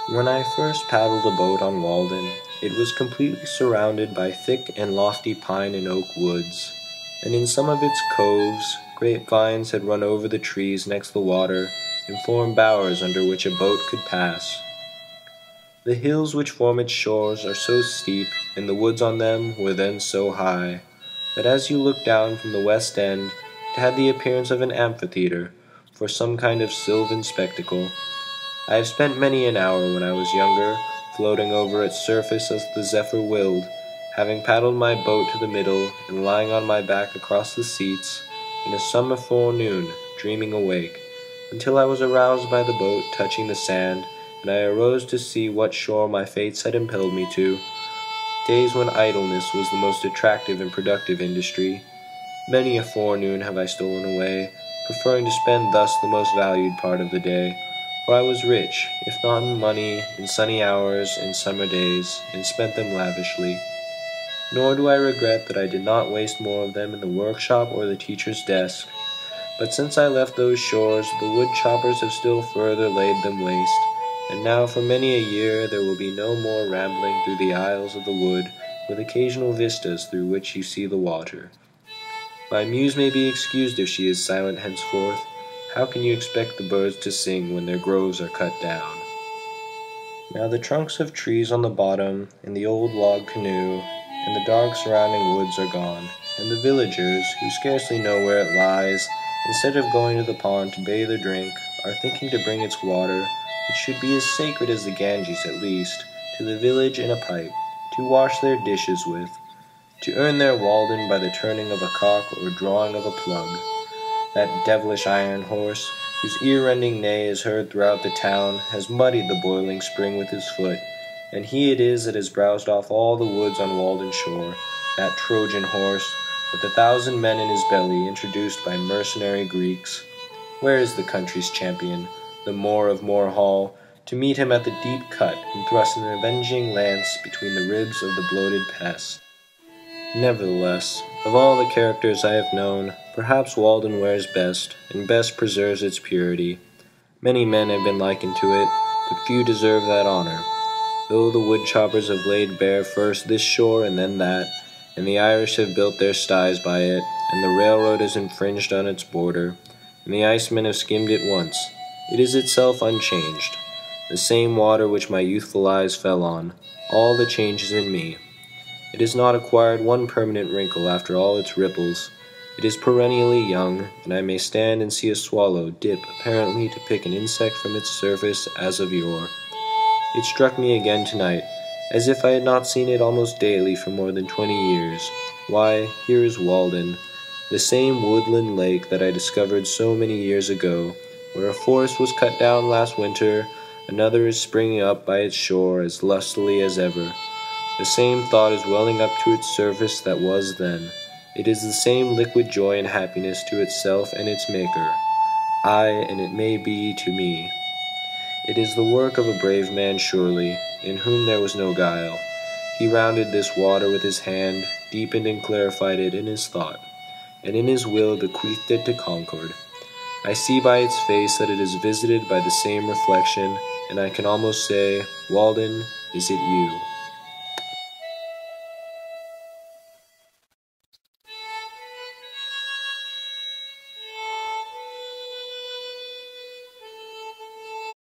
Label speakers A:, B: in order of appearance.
A: When I first paddled a boat on Walden, it was completely surrounded by thick and lofty pine and oak woods, and in some of its coves, grapevines had run over the trees next the water and formed bowers under which a boat could pass. The hills which form its shores are so steep, and the woods on them were then so high, that as you looked down from the west end, it had the appearance of an amphitheater, for some kind of sylvan spectacle. I have spent many an hour when I was younger, floating over its surface as the zephyr willed, having paddled my boat to the middle, and lying on my back across the seats, in a summer forenoon, dreaming awake, until I was aroused by the boat touching the sand, and I arose to see what shore my fates had impelled me to. Days when idleness was the most attractive and productive industry. Many a forenoon have I stolen away, preferring to spend thus the most valued part of the day, for I was rich, if not in money, in sunny hours, in summer days, and spent them lavishly. Nor do I regret that I did not waste more of them in the workshop or the teacher's desk. But since I left those shores, the wood choppers have still further laid them waste, and now for many a year there will be no more rambling through the aisles of the wood, with occasional vistas through which you see the water. My muse may be excused if she is silent henceforth. How can you expect the birds to sing when their groves are cut down? Now the trunks of trees on the bottom, and the old log canoe, and the dark surrounding woods are gone, and the villagers, who scarcely know where it lies, instead of going to the pond to bathe or drink, are thinking to bring its water, which should be as sacred as the Ganges at least, to the village in a pipe, to wash their dishes with, to earn their Walden by the turning of a cock or drawing of a plug. That devilish iron horse, whose ear-rending neigh is heard throughout the town, has muddied the boiling spring with his foot, and he it is that has browsed off all the woods on Walden shore, that Trojan horse, with 1,000 men in his belly, introduced by mercenary Greeks. Where is the country's champion, the Moor of Moor Hall, to meet him at the deep cut and thrust an avenging lance between the ribs of the bloated pest? Nevertheless, of all the characters I have known, perhaps Walden wears best, and best preserves its purity. Many men have been likened to it, but few deserve that honor. Though the woodchoppers have laid bare first this shore and then that, and the Irish have built their sties by it, and the railroad has infringed on its border, and the icemen have skimmed it once, it is itself unchanged. The same water which my youthful eyes fell on, all the changes in me. It has not acquired one permanent wrinkle after all its ripples. It is perennially young, and I may stand and see a swallow dip apparently to pick an insect from its surface as of yore. It struck me again tonight, as if I had not seen it almost daily for more than 20 years. Why, here is Walden, the same woodland lake that I discovered so many years ago, where a forest was cut down last winter, another is springing up by its shore as lustily as ever. The same thought is welling up to its surface that was then. It is the same liquid joy and happiness to itself and its maker. Aye, and it may be to me. It is the work of a brave man surely, in whom there was no guile. He rounded this water with his hand, deepened and clarified it in his thought, and in his will bequeathed it to Concord. I see by its face that it is visited by the same reflection, and I can almost say, Walden, is it you?